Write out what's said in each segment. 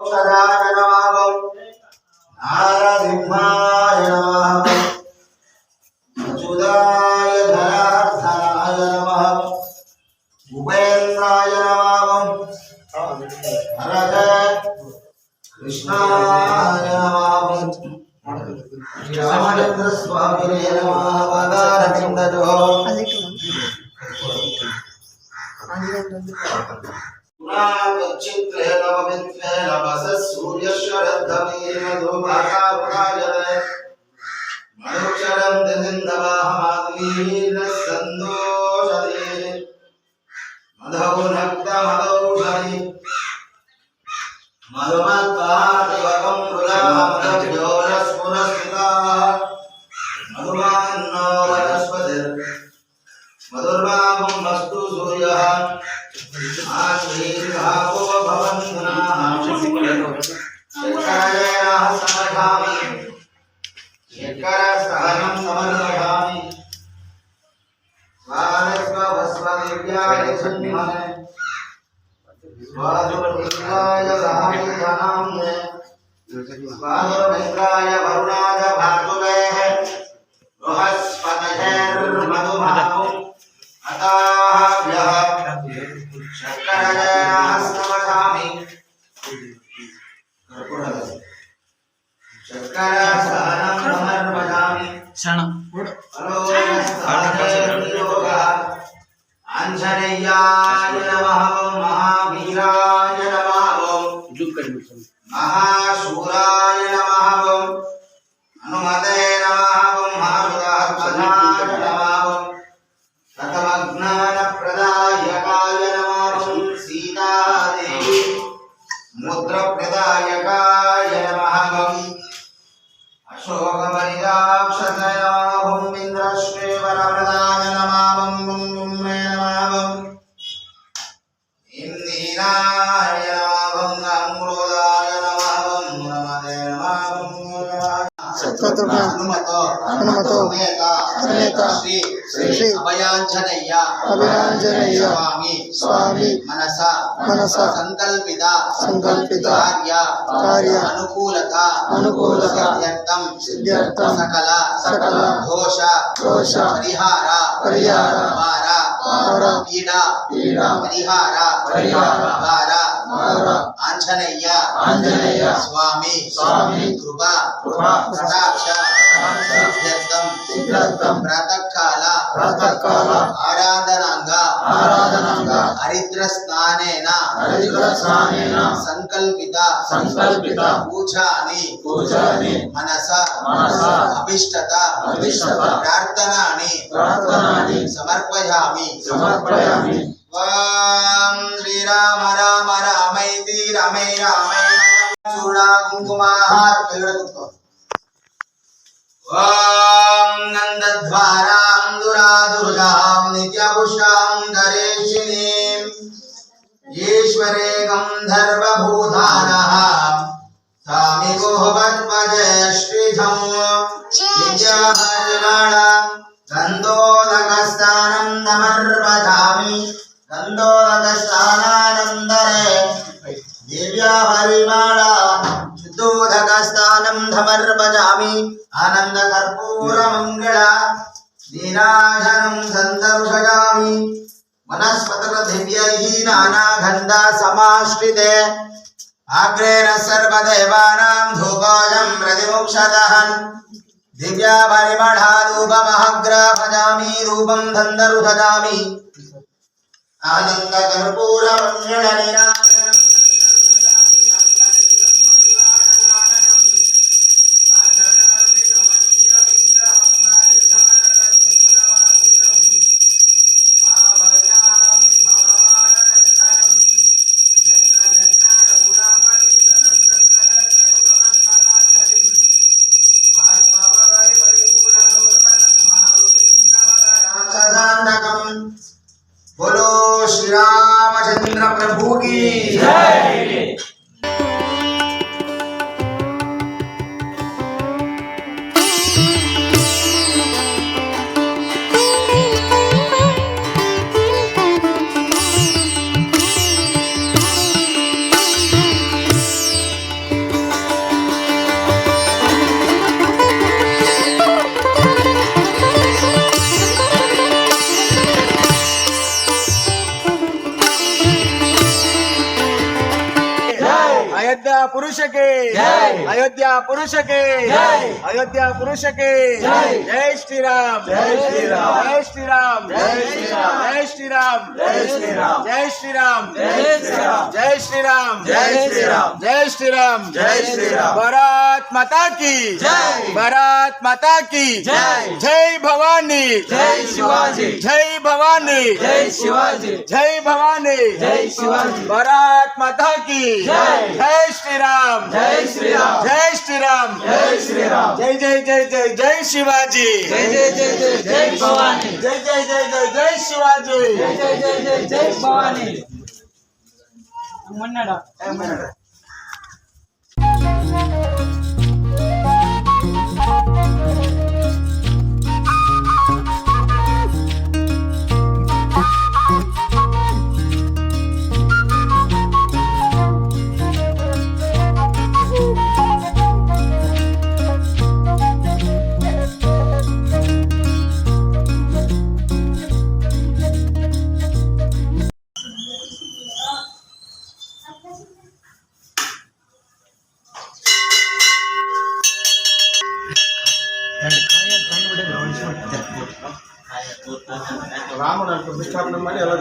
सदाय नमः नारसिंहाय नमः अच्युताय धनार्थाय नमः उपेन्द्राय नमः हरते कृष्णाय नमः रामचंद्र स्वामिने नमः वदारविन्दजो चित्रे नवमित्रे नवसः सूर्यशरद्धमेन धूमाकारुणायते मनुक्षरं दिन्दवाहमात्मीर्नः सन्दोषते मधुनक्तमदौषधि मधुमत्पादिवकं मृगामदभ्योरस्फुरस्मिताः मधुमान्नो वनस्पतिर् मधुर्वामं वस्तु सूर्यः आशीर्भावो भवन्तुनाः शर्करेण समधामि शर्करसहनं समर्पयामि स्वादस्वस्वदिव्याय सन्निमने स्वादुर्लिङ्गाय सहायधनाम्ने स्वादुर्लिङ्गाय वरुणाय भातुवेः बृहस्पतिर्मधुमाहुः अताभ्यः शर्करेण समधामि शर्करसहनं समर्पयामि आंजनेयाय नमः महावीराय नमः महाशूराय नमः हनुमते नमः मारुतात्मनाय नमः प्रथमज्ञानप्रदायकाय नमः सीतादेवी मुद्रप्रदायकाय नमः अशोकमणिदाक्षसय भूमिन्द्रश्रीवरप्रदाय नमः मे नमः इंद्राय नमः अमृताय नमः नमते हनुमतो समेत श्री अभयांजनेय स्वामी मनसा संकल्पिता कार्य अनुकूलता सिद्ध्यर्थम सकल दोष परिहार पीड़ा परिहार आंजनेय स्वामी कृपा कटाक्ष प्रातःकाल आराधनांगा हरिद्रस्नानेन संकल्पिता पूजानि मनसा अभिष्टता प्रार्थनानि समर्पयामि ओम श्री राम राम रामैति रमे रामे चूड़ा कुंकुमाहार ओम नंदद्वारां दुरादुर्गां नित्यपुष्टां धरेशिनीं ईश्वरे गंधर्वभूधानः स्वामिको पद्मजे श्रीधं विद्याहरिमाण गन्धोदकस्थानं नमर्पयामि गन्धोदकस्थानानन्दरे दिव्याहरिमाण शुद्धोदकस्थानं धमर्पयामि आनन्दकर्पूरमङ्गल नीराजनं सन्दर्शयामि वनस्पतिर्दिव्यैः नानागन्धसमाश्रिते अग्रेण सर्वदेवानां धूपोऽयं प्रतिमुक्षतः दिव्यापरिमळाधूपमहग्राभजामि रूपं धन्दरुधजामि आनन्दकर्पूरमङ्गल नीराजनं बोलो श्री रामचंद्र प्रभु की जय। అయోధ్య పురుషకి అయోధ్య పురుషకి అయోధ్య పురుషకి జై శ్రీరామ్ జై శ్రీరామ్ జై శ్రీరామ్ జై శ్రీరామ్ జై శ్రీరామ్ జై శ్రీరామ్ జై శ్రీరామ్ జై శ్రీరామ్ జై శ్రీరామ్ జై శ్రీరామ్ భారత్ మాతా की जय भारत माता की जय जय भवानी जय शिवाजी जय भवानी जय शिवाजी जय भवानी जय शिवाजी भारत माता की जय जय श्रीराम जय श्रीराम जय श्रीराम जय श्रीराम जय जय जय जय जय शिवाजी जय जय जय जय जय भवानी जय जय जय जय जय शिवाजी जय जय जय जय जय भवानी मन्नड़ा రాముడు ప్రతిష్టాపన మరి ఎలా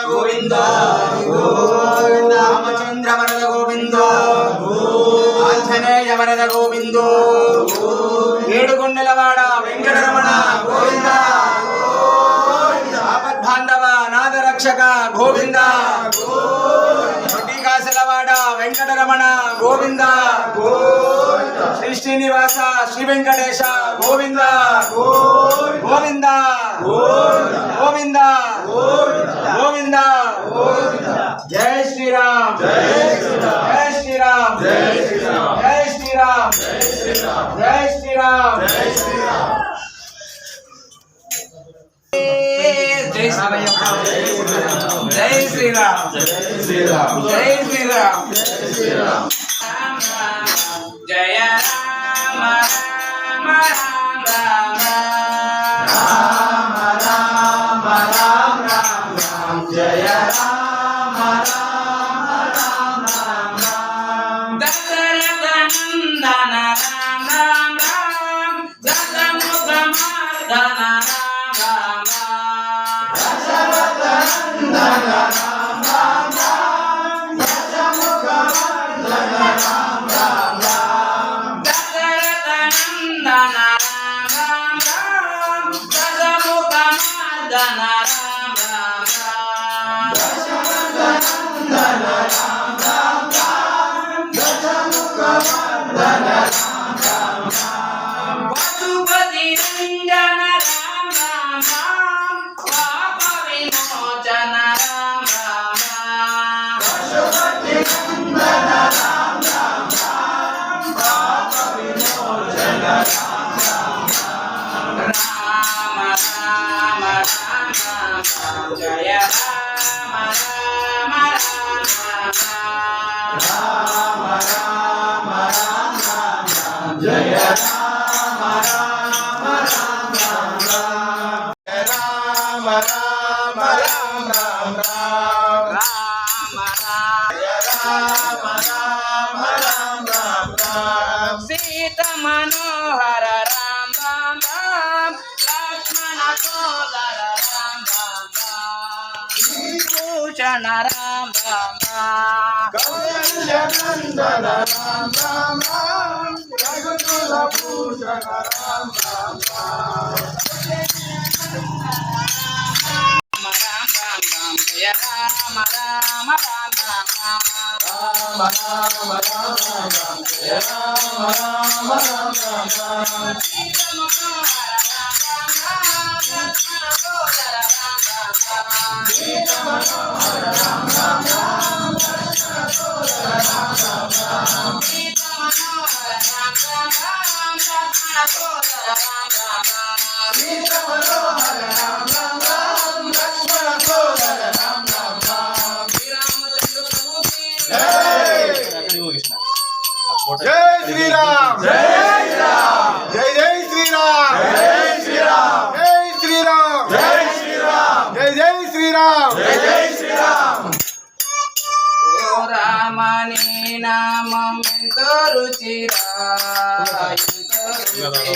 गोविंद गोविंद रामचंद्र वरद गोविंद आंजनेय वरद गोविंद ఏడుకొండలవాడ వెంకటరమణ గోవింద ఆపద్బాంధవ నాద రక్షక గోవింద కాసలవాడ వెంకటరమణ గోవింద శ్రీ శ్రీనివాస శ్రీ వెంకటేశ గోవింద గోవింద గోవింద గోవింద జై శ్రీరామ్ జై శ్రీరామ్ జై శ్రీరామ్ జై శ్రీరామ్ జై శ్రీరామ్ జై శ్రీరామ్ जय श्रीराम जय श्रीराम जय श्रीराम जय श्रीराम जय श्रीराम जय राम राम राम राम राम राम राम राम जय राम राम राम राम राम दशरथ नंदन राम राम राम दशमुख मर्दन जय राम राम राम राम राम राम जय राम राम राम राम राम राम राम राम राम ರಾಮ ರಾಮ ರಾಮ ರಾಮ ಸೀತಾ ಮನೋಹರ ರಾಮ ರಾಮ ರಾಮ ಲಕ್ಷ್ಮಣ ಸೋದರ ರಾಮ ರಾಮ ಭೂಷಣ ರಾಮ ರಾಮ ಕೌಸಲ್ಯನಂದನ ರಾಮ ರಾಮ ರಘುಕುಲ ಭೂಷಣ ರಾಮ ರಾಮ ಜಯ ರಾಮ ರಾಮ ರಾಮ ರಾಮ ರಾಮ ರಾಮ ರಾಮ ಜಯ ರಾಮ ರಾಮ ರಾಮ ರಾಮ ಸೀತಾ ಮನೋಹರ ರಾಮ ರಾಮ ಲಕ್ಷ್ಮಣ ಸೋದರ ರಾಮ ರಾಮ ಸೀತಾ ಮನೋಹರ ರಾಮ ರಾಮ ಲಕ್ಷ್ಮಣ ಸೋದರ ರಾಮ ರಾಮ ಸೀತಾ ಮನೋಹರ ರಾಮ ರಾಮ ಲಕ್ಷ್ಮಣ ಸೋದರ ರಾಮ ರಾಮ ಸೀತಾ ಮನೋಹರ ರಾಮ ರಾಮ ಲಕ್ಷ್ಮಣ ಸೋದರ ರಾಮ ರಾಮ ಶ್ರೀರಾಮಚಂದ್ರ ಪ್ರಭುಗೆ ಜೈ ಶ್ರೀರಾಮ್ ಜೈ ಶ್ರೀರಾಮ್ ಜೈ ಜೈ ಶ್ರೀರಾಮ್ ಜೈ ಶ್ರೀರಾಮ್ ಜೈ ಶ್ರೀರಾಮ್ ಜೈ ಶ್ರೀರಾಮ್ ಜೈ ಜೈ ಶ್ರೀರಾಮ್ ಜೈ ಜೈ ಶ್ರೀರಾಮ್ ಓ ರಾಮ ನೀ ನಾಮವೆಂತೋ ರುಚಿರಾ ಎಂತೋ ರುಚಿರಾ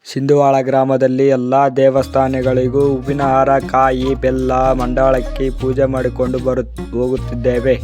ಸಿಂಧುವಾಳ ಗ್ರಾಮದಲ್ಲಿ ಎಲ್ಲ ದೇವಸ್ಥಾನಗಳಿಗೂ ಹೂವಿನ ಹಾರ, ಕಾಯಿ, ಬೆಲ್ಲ, ಮಂಡಾಳಕ್ಕಿ ಪೂಜೆ ಮಾಡಿಕೊಂಡು ಹೋಗುತ್ತಿದ್ದೇವೆ.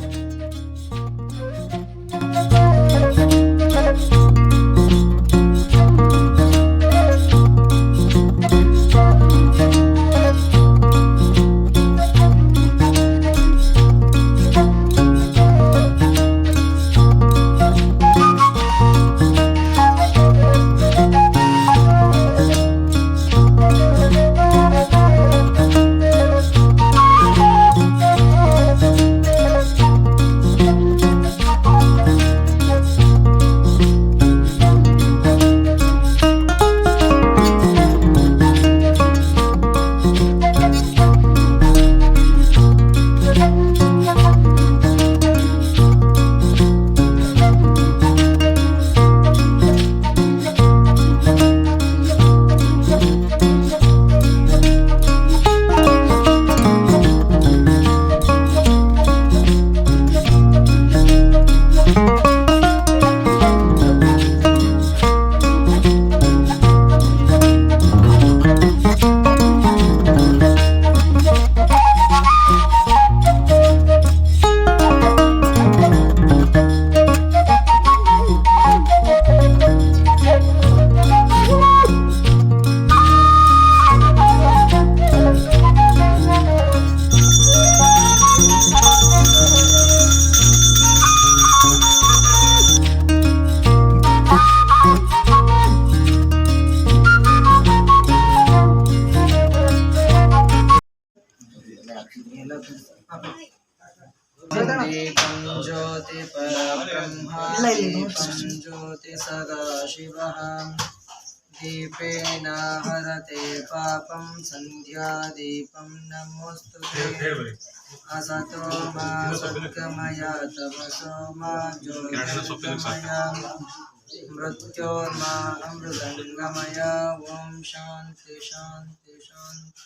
परब्रह्मा ज्योतिसदाशिवः दीपेन हरते पापं सन्ध्यादीपं नमोस्तुते असतो मा सद्गमय तमसो मा ज्योतिर्गमय मृत्योर्मा अमृतङ्गमय ॐ शान्ति शान्ति शान्ति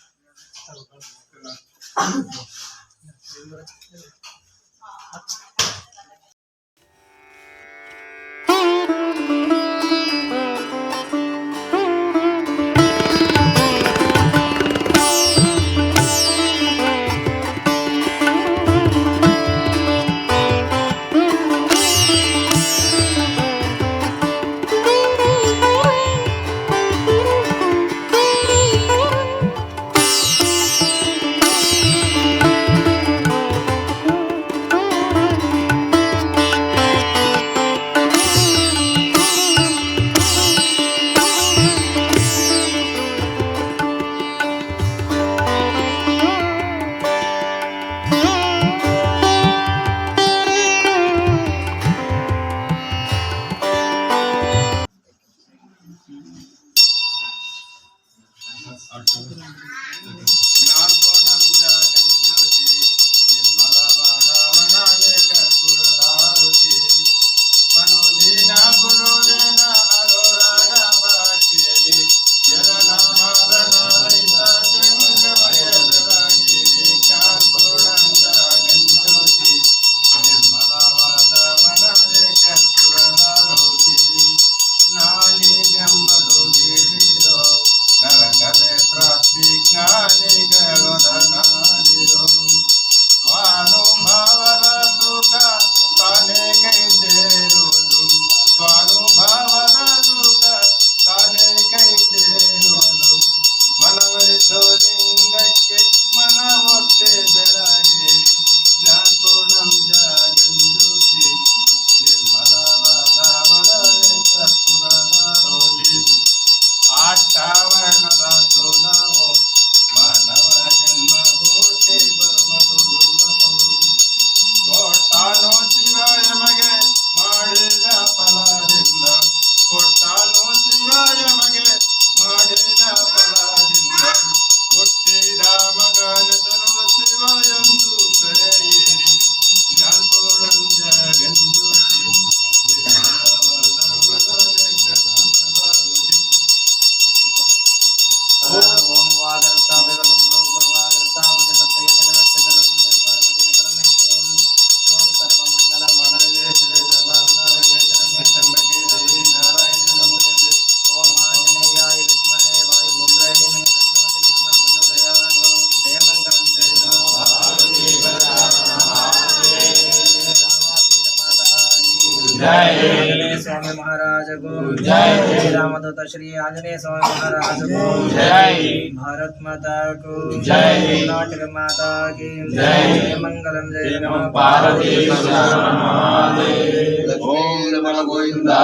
ज्ञानपूर्णं जगज्योति निर्मलवादावनाय कर्पूरधारोति मनोदीन गुरुरेण अलोराग भक्तियदि जननामारणरहित जङ्गमय जरागिरि ज्ञानपूर्णं जगज्योति निर्मलवादावनाय कर्पूरधारोति नानिगम्बदोगिरिरो ನರಕವೇ ಪ್ರಾಪ್ತಿ ಜ್ಞಾನಿಗಳೊಡನಾಡಿರೋ ಸ್ವಾನುಭಾವದ ಸುಖ ತಾನೇ ಕೈ ಸೇರುವುದು ಸ್ವಾನುಭಾವದ ಸುಖ ತಾನೇ ಕೈ ಸೇರುವುದು ಮನವರಿತು ಲಿಂಗಕ್ಕೆ ಮನ ಒತ್ತೆ ಬೆಳಗಿ ಜ್ಞಾನಪೂರ್ಣಂ ಜಗಜ್ಯೋತಿ ನಿರ್ಮಲವಾದ ಮನವೇ ಕರ್ಪೂರಧಾರೋತಿ ಆಟಾವರಣದ ಸುಲಭೋ ಮಾನವ ಜನ್ಮ ಕೋಟೆ ಬರುವುದು ದುರ್ಲಭವು ಕೊಟ್ಟಾನೋ ಶಿವ ಯಮಗೆ ಮಾಡಿದ ಫಲದಿಂದ ಕೊಟ್ಟಾನೋ ಶಿವ ಯಮಗೆ ಮಾಡಿದ ಫಲದಿಂದ ಹುಟ್ಟಿದ ಮಗನೆದರು ಶಿವ ಎಂದು ಕರೆಯಿರಿ ಜ್ಞಾನಪೂರ್ಣಂ ಜಗಜ್ಯೋತಿ ನಿರ್ಮಲವಾದ ಮನವೇ ಕರ್ಪೂರಧಾರೋತಿ ಓಂ ವಾಗರ್ತಾ ವಿವಗಂ ಪ್ರಭು ವಾಗರ್ತಾ ಪದಕತ್ತಯ ಜಗತ್ತಗರಗೊಂಡೆ ಪಾರ್ವತಿ ಪರಮೇಶ್ವರಂ ಓಂ ಸರ್ವಮಂಗಲ ಮಾಂಗಲ್ಯೇ ಶಿವೆ ಸರ್ವಾರ್ಥಸಾಧಕೆ ಶರಣ್ಯೇ ತ್ರ್ಯಂಬಕೆ ದೇವಿ ನಾರಾಯಣಿ ನಮೋಸ್ತುತೆ ಓಂ ಆಂಜನೇಯಾಯ ವಿದ್ಮಹೇ ವಾಯುಪುತ್ರಾಯ ಧೀಮಹಿ ತನ್ನೋ ಹನುಮಃ ಪ್ರಚೋದಯಾತ್ ಜಯಮಂಗಲಂ ಜಯ ನಮೋ ಪಾರ್ವತಿ जय स्वामी महाराज को जय रामदूत श्री आंजनेय स्वामी महाराज को जय भारत माता को जय कर्नाटक माता की जय मंगलम जय नमः पार्वती ओम नमः गोविंदा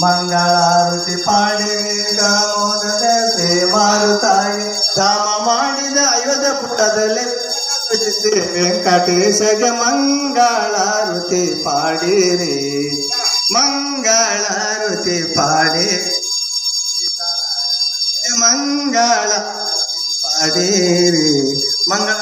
ಮಂಗಳಾರತಿ ಪಾಡಿಗೆ ದಾಮೋದರ ಸೇವಾರುತಾಯಿ ಧಾಮ ಮಾಡಿದ ಅಯೋಧ್ಯ ಪುಟ್ಟದಲ್ಲಿ ವೆಂಕಟೇಶಗೆ ಮಂಗಳಾರತಿ ಪಾಡಿರಿ ಮಂಗಳಾರತಿ ಪಾಡಿ ಮಂಗಳ ಪಾಡಿರಿ ಮಂಗಳ